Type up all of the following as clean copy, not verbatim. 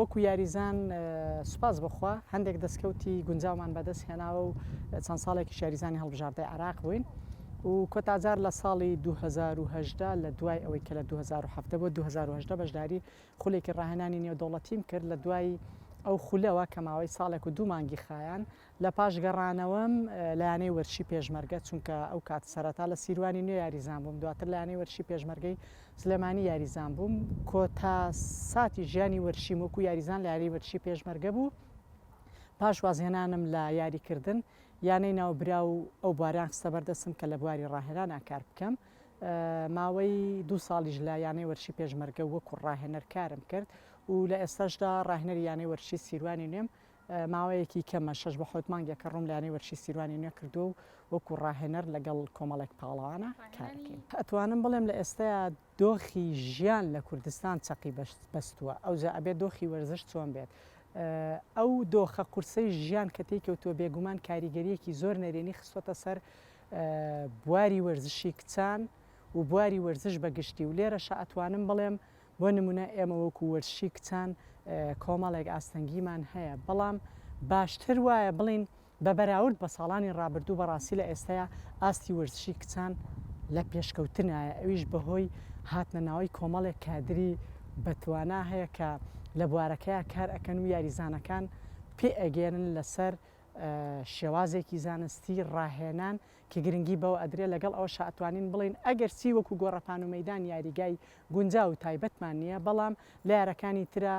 وەکو یاریزان سوپاس بخوا هەندێک دەستکەوتی گونجاومان بەدەست هێناوە و چەند ساڵێکی یاریزانی هەڵبژاردەی عێراق بووین و کۆتاجار لە ساڵی 2010 لە دوای ئەوەی کە لە 2007 بۆ 2010 بەشداری خولێکی ڕاهێنانی نێودەوڵەتیم کرد لە دوای ئەو خولەوە کە ماوەی ساڵێک و 2 مانگی خایان لە پاش گەڕانەوەم لایەنەی وەرشی پێشمەرگە چونکە ئەو کات سەرەتا لە سیروانی نوێ یاریزان بووم دواتر لایەنەی وەرشی پێشمەرگەی سلێمانی یاریزان بووم کۆتا ساتی ژیانی وەرشیم وەکو یاریزان لە یاری وەرشی پێشمەرگە بوو پاش وازهێنانم لە یاریکردن یانەی ناوبرا و ئەو بواریان خستە بەردەستم کە لە بواری ڕاهێنان کار بکەم ماوەی 2 ساڵیش لە یانەی وەرشی پێشمەرگە وەکو ڕاهێنەر کارم کرد و لە ئێستاشدا ڕاهێنەری یانەی وەرشی سیروانی نوێم ماوەیەکی کەمە 6 بە 7 مانگێکە ڕووم لە یانەی وەرشی سیروانی نوێ کردو و وەکو ڕاهێنەر لەگەڵ کۆمەڵێک پاڵەوانە کارەکەین ئەتوانم بڵێم لە ئێستایا دۆخی ژیان لە کوردستان چەقی بەستووە ئەوجا ئەبێت دۆخی وەرزش چۆن بێت ئەو دۆخە قورسەی ژیان کە تێکەوتووە بێگومان کاریگەریەکی زۆر نەرێنی خستوەتە سەر بواری وەرزشی کچان و بواری وەرزش بەگشتی و لێرەشە ئەتوانم بڵێم بۆ نمونە ئێمە وەکو وەرشی کچان کۆمەڵێک ئاستەنگیمان هەیە بەڵام باشتر وایە بڵین بە بەراورد بە ساڵانی ڕابردوو بەڕاستی لە ئێستایا ئاستی وەرزشی کچان لە پێشکەوتنایە ئەویش بەهۆی هاتنە ناوەی کۆمەڵێک کادری بەتوانا هەیە کە لە بوارەکەیە کار ئەکەن و یاریزانەکان پێ ئەگەێنن لەسەر شێوازێکی زانستی ڕاهێنان کە گرنگی بەوە ئەدرێ لەگەڵ ئەوە شاتوانین بڵین ئەگەر چی وەکو گۆڕەپان و مەدان یاریگای گونجاو و تایبەتمان نییە بەڵام لە یارەکانی ترە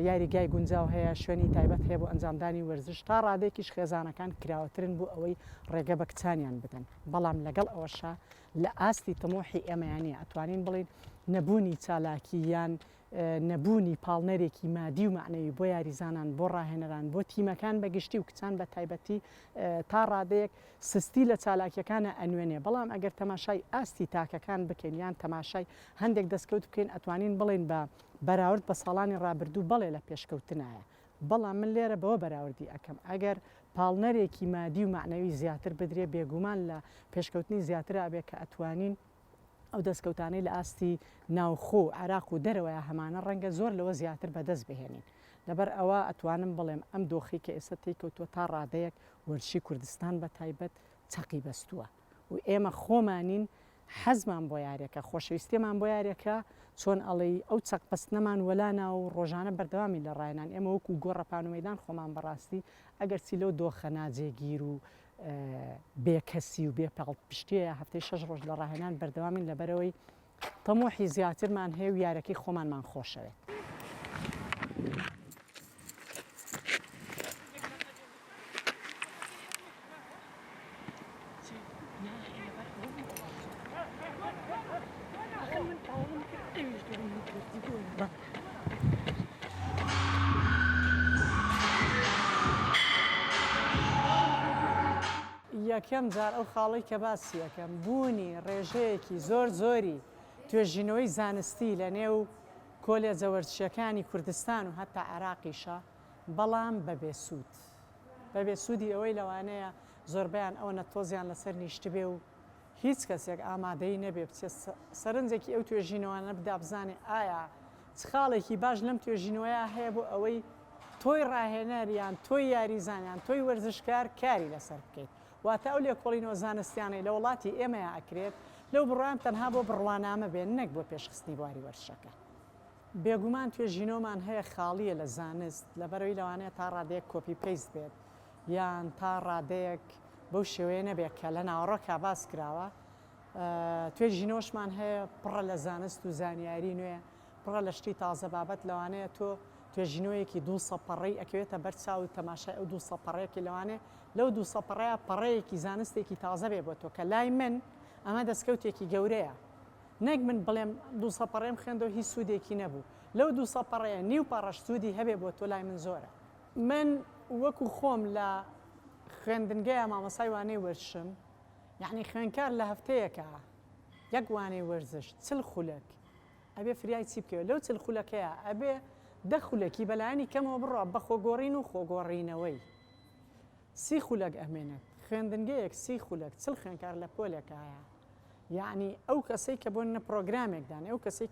یاریگای گونجاو هەیە شوێنی تایبەت هەیە بۆ ئەنجامدانی وەرزش تا ڕادێکیش خێزانەکان کراوەترن بۆ ئەوەی ڕێگە بە کچانیان بدەن بەڵام لەگەڵ ئەوەشە لە ئاستی تەمۆحی ئێمەیانە ئەتوانین بڵین نەبوونی چالاکییان نەبوونی پاڵنەرێکی مادی و معنەوی بۆ یاریزانان بۆ ڕاهێنەران بۆ تیمەکان بەگشتی و کچان بە تایبەتی تا ڕادەیەک سستی لە چالاکیەکانە ئەنوێنێ بەڵام ئەگەر تەماشای ئاستی تاکەکان بکەین یان تەماشای هەندێک دەستکەوت بکەین ئەتوانین بڵین بە بەراورد بە ساڵانی ڕابردوو بەڵێ لە پێشکەوتنایە بەڵام من لێرە بەوە بەراوردی ئەەکەم ئەگەر پاڵنەرێکی مادی و معنەوی زیاتر بدرێ بێگومان لە پێشکەوتنی زیاتر ئابێ کە ئەتوانین ئەو دەستکەوتانەی لە ئاستی ناوخۆ عراق و دەرەوەیە هەمانە ڕەنگە زۆر لەوە زیاتر بەدەست بهێنین لەبەر ئەوە ئەتوانم بڵێم ئەم دۆخی کە ئێستا تێکەوتووە تا ڕادەیەک وەرشی کوردستان بە تایبەت چەقی بەستووە و ئێمە خۆمانین حەزمان بۆ یاریەکە خۆشەویستیمان بۆ یاریەکە چۆن ئەڵێ ئەو چەقپەستنەمان وەلانا و ڕۆژانە بەردەوامی لە ڕاهێنان ئێمە وەکو گۆڕەپان و مەدان خۆمان بەڕاستی ئەگەر چی لەو دۆخە ناجێگیر و بێکەسی و بێپەڵ پشتیە هەفتەی 6 ڕۆژ لە ڕاهێنان بەردەوامین لەبەرەوەی تەمۆحی زیاترمان هەیە و یارەکەی خۆمانمان خۆشەوێت. یەکەم جار ئەو خاڵی کە باسی یەکەم بوونی ڕێژەیەکی زۆر زۆری توێژینەوەی زانستی لە نێو کۆلێجە وەرزشیەکانی کوردستان و هەتا عێراقیشە بەڵام بەبێ سوودی ئەوەی لەوانەیە زۆربیان ئەوە نەتۆزیان لەسەر نیشت بێ و هیچ کەسێک ئامادەی نەبێ بچێت سەرنجێکی ئەو توێژینەوەانە بدا بزانێ ئایا چ خاڵێکی باش لەم توێژینەوەیە هەیە بۆ ئەوەی تۆی ڕاهێنەریان تۆی یاریزانیان تۆی وەرزشکار کاری لەسەر بکەیت واتە ئەو لێکۆڵینەوە زانستیانەی لە وڵاتی ئێمەیە ئەکرێت لەو بڕوان تەنها بۆ بڕوانامە بێن نەک بۆ پێشخستنی بواری وەرزشەکە بێگومان توێژینەوەمان هەیە خاڵیە لە زانست لەبەرەوەی لەوانەیە تا ڕادەیەک کۆپی پەیست بێت یان تا ڕادەیەک بەو شێوەیە نەبێت کە لە ناوەڕۆکا باس کراوە توێژینەوەشمان هەیە پڕە لە زانست و زانیاری نوێ پڕە لە شتی تازە بابەت لەوانەیە تۆ توێژینەوەیەکی 200 پەڕەی ئەکەوێتە بەرچاو و تەماشای ئەو 200 پەڕەیەکی لەوانێ لەو 200 پەڕەیە پەڕەیەکی زانستێکی تازە بێ بۆ تۆ کە لای من ئەمە دەستکەوتێکی گەورەیە نەک من بڵێم 200 پەڕەیم خوێندەوە هیچ سوودێکی نەبوو لەو 200 پەڕەیە نیو پەڕەش سوودی هەبێ بۆ تۆ لای من زۆرە من وەکو خۆم لە خوێندنگەیە مامۆسای وانەی وەرزشم یعنی خوێندکار لە هەفتەیەکە یەک وانەی وەرزش 40 خولەک ئەبێ فریای چی بکەوێت لەو 40 خولەکەیە ئەبێ 10 خولەکی بەلایانی کەمەوە بڕۆ بە خۆگۆڕین و خۆگۆڕینەوەی 30 خولەک ئەمێنێت خوێندنگەیەک 30 خولەک 40 خوێندکار لە پۆلێکە هەیە یعنی ئەو کەسەی کە بۆ نە پرۆگرامێکدان ئەو کەسەی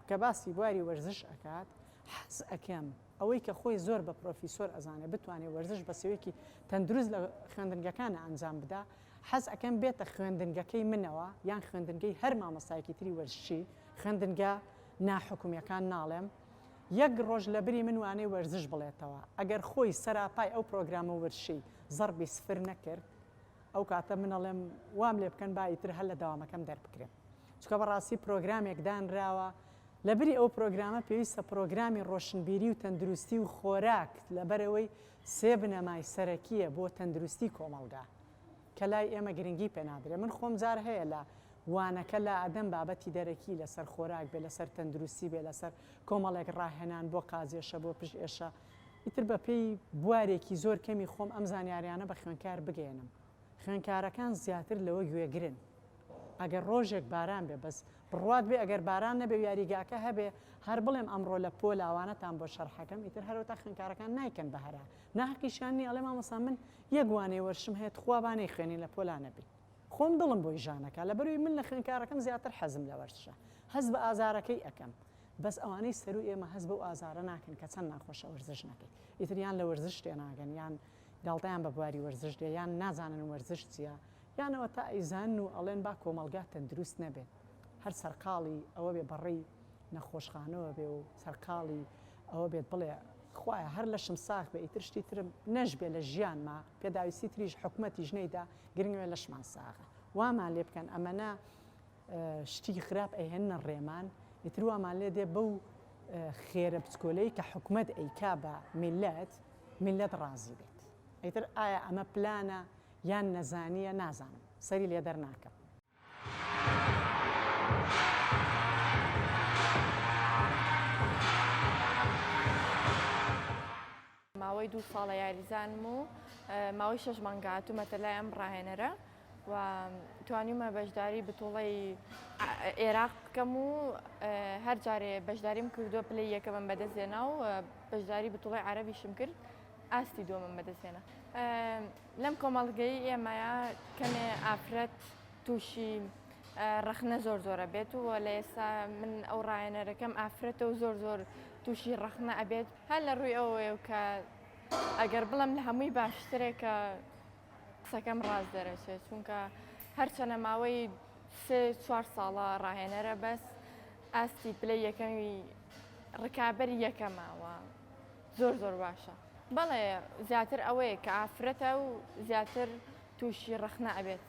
کە باسی بواری وەرزش ئەکات حەز ئەکەم ئەوەی کە خۆی زۆر بە پرۆفیسۆر ئەزانێ بتوانێت وەرزش بە سێوەیەکی تەندروست لە خوێندنگەکانە ئەنجام بدا حەز ئەەکەم بێتە خوێندنگەکەی منەوە یان خوێندنگەی هەر مامەستایەکی تری وەرزشی خوێندنگە ناحکومیەکان ناڵێم یەک ڕۆژ لە بری من وانەی وەرزش بڵێتەوە ئەگەر خۆی سەراپای ئەو پرۆگرامە وەرزشی زەربی سفر نەکرد ئەو کاتە منەڵێم وام لێ بکەن بایتر هەر لە داوامەکەم دەربکرێن چکە بەڕاستی پرۆگرامێک دانراوە لە بری ئەو پرۆگرامە پێویستە پرۆگرامی ڕۆشنبیری و تەندروستی و خۆراک لەبەرەوەی سێ بنەمای سەرەکیە بۆ تەندروستی کۆمەڵگا کە لای ئێمە گرنگی پێنادرێ من خۆم جار هەیە لە وانەکە لە ئەدەم بابەتی دەرەکی لەسەر خۆراک بێ لەسەر تەندروستی بێ لەسەر کۆمەڵێک ڕاهێنان بۆ قازێشە بۆ پشت ئێشە ئیتر بە پێی بوارێکی زۆر کەمی خۆم ئەم زانیاریانە بە خوێنکار بگەێنم خوێنکارەکان زیاتر لەوە گوێگرن ئەگەر ڕۆژێک باران بێ بەس بڕوات بێ ئەگەر باران نەبێ یاریگاکە هەبێ هەر بڵێم ئەمڕۆ لە پۆ لاوانەتان بۆ شەرحەکەم ئیتر هەروتا خوێنکارەکان نایکەن بەهرا ناحقیشانی ئەڵێ مامەسا من یەکوانەی وەرشم هەیە خوابانەی خوێنی لە پۆلا نەبێ خۆم دڵم بۆی ژانەکە لە بەروی من لە خوێنکارەکەم زیاتر حەزم لە وەرشە هەز بە ئازارەکەی ئەەکەم بەس ئەوانەی سەر و ئێمە هەز بە ئازارە ناکەن کە چەند ناخۆشە وەرزش نەکەی ئیتریان لە وەرزش تێناگەن یان گاڵتەیان بە بواری وەرزش دێ یان نازانن وەرزش چییە یانەوە تا ئەیزان و ئەڵێن با کۆمەلگا تەندروست نەبێت هەر سەرقاڵی ئەوە بێ بەڕێی نەخۆشخانەوە بێ و سەرقاڵی ئەوە بێت بڵێ خوایە هەر لە شم ساخ بێ ئیتر شتی ترم نەژبێ لە ژیانما پێداویستی تریش حکومەتی ژنەیدا گرنگوێ لە شمان ساغە وامان لێ بکەن ئەمەە شتی خراپ ئەیهێنە ڕێمان ئیتر وامان لێ دێ بەو خێرە بچکۆلەی کە حکومەت ئەیکا بە میلەت ڕازی بێت ئیتر ئایا ئەمە پلانە یان نەزانیە نازانم سەری لێ دەرناکەم ماوەی 2 ساڵە یاریزانم و ماوەی 6 مانگە هاتوومەتە لای ئەم ڕاهێنەرە و توانیمە بەشداری بتوڵەی عێراق بکەم و هەر جارێ بەشداریم کردووە پلەی یەکەمم بەدەستێنا و بەشداری بتوڵی عەرەبیشم کرد ئاستی دووەمم بەدەستێنا لەم کۆمەڵگەی ئێمەیە کەمێ ئافرەت تووشی ڕەخنە زۆرە بێت و لە ئێستا من ئەو ڕاهێنەرەکەم ئافرەتە و زۆر تووشی ڕەخنە ئەبێت هەر لە ڕووی ئەوەیە کە ئەگەر بڵم لە هەمووی باشترێکە قسەکەم ڕاست دەرەچێت چونکە هەرچەنە ماوەی 3-4 ساڵە ڕاهێنەرە بەس ئاستی پلەی یەکەمی ڕکابەری یەکەمەوە زۆر باشە بەڵێ زیاتر ئەوەیە کە ئافرەتە و زیاتر تووشی ڕەخنە ئەبێت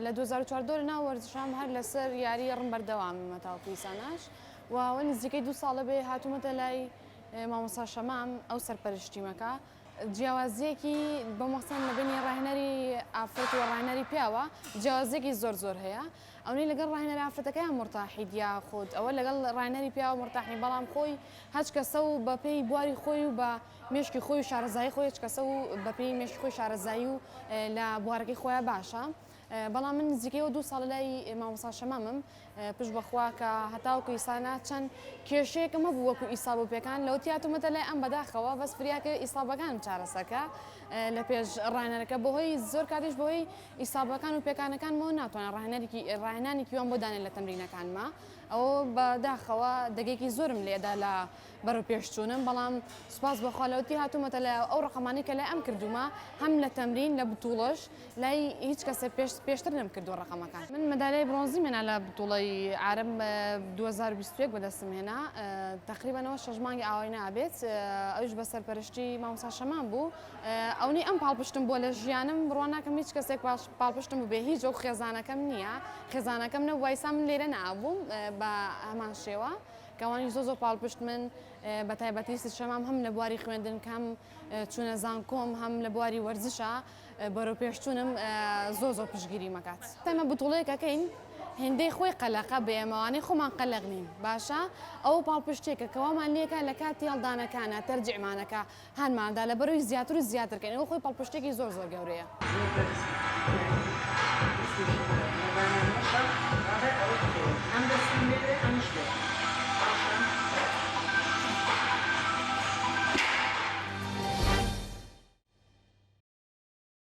لە 2014 ناو وەرزشام هەر لەسەر یاری ڕم بەردەواممە تاوەکوی ساناش و نزیکەی 2 ساڵە بێ هاتوومەتە لای مامۆستا شەمام ئەو سەرپەرشتیمەکە جیاوازیەکی بە مەخسەن لە بینی ڕاهێنەری ئافرەت و ڕاهێنەری پیاوە جیاوازێکی زۆر هەیە ئەوەی لەگەڵ ڕاهێنەری ئافرەتەکەیان مرتاحید یا خۆت ئەوە لەگەڵ ڕاهێنەری پیاوە مرتاحی بەڵام خۆی هەچ کەسە و بە پێی بواری خۆی و بە مێشکی خۆی و شارەزایی خۆی هیچ کەسە و بە پێی مێشکی خۆی شارەزایی و لە بوارەکەی خۆیان باشە بەڵام من نزیکەیەوە 2 ساڵ لای مامۆستا شەمامم پشت بەخوا کە هەتاوکە ئیسانا چەند کێشەیەکم هەبوو وەکو ئیسابوپێکان لەو تیاتومەتە لای ئەم بەداخەوە بەس فریاکە ئیسابەکانم چارەسەکە لە پێش ڕاهێنەرەکە بەهۆی زۆر کاتیش بەهۆی ئیسابەکان و پێکانەکانمەوە ناتوانە ڕاهێنانێکی وان بۆ دانێت لە تەمرینەکانمە ئەوە بەداخەوە دەگێکی زۆرم لێدا لە بەرەو پێشچوونم بەڵام سوپاس بەخوا لەوتی هاتوومەتە لە ئەو ڕقەمانی کە لای ئەم کردومە هەم لە تەمرین لە بتوڵەش لای هیچ کەسە پێشتر نەم کردو ڕقەمەکان من مەدالای برۆنزی مێنا لە بتوڵەی عارەب 2021 بەدەستم هێنا تقریبانەوە 6 مانگی ئاوای نابێت ئەوش بە سەرپەرشتی مامۆستا شەمان بوو ئەوەی ئەم پاڵپشتم بۆ لە ژیانم بڕوان ناکەم هیچ کەسێک پاڵپشتم بێ هیچ ئەو خێزانەکەم نییە خێزانەکەم نە وایسا من لێرە نابووم بە هەمان شێوە کەوانی زۆر پاڵپشت من بە تایبەتی شەمام هەم لە بواری خوێندنکەم چوونە زانکۆم هەم لە بواری وەرزشە بەرەو پێشچوونم زۆر پشتگیری مەکات تەمە بتوڵەیەکەکەین هێندەی خۆی قەلەقە بە ئێمەوانەی خۆمان قەلەق نین باشە ئەو پاڵپشتێکە کەوامان لێکە لە کاتی هەڵدانەکانە تەرجیعمانەکە هەنماندا لە بەرەوەی زیاتر و زیاترکەین ئەو خۆی پاڵپشتێکی زۆر گەورەیە ئەم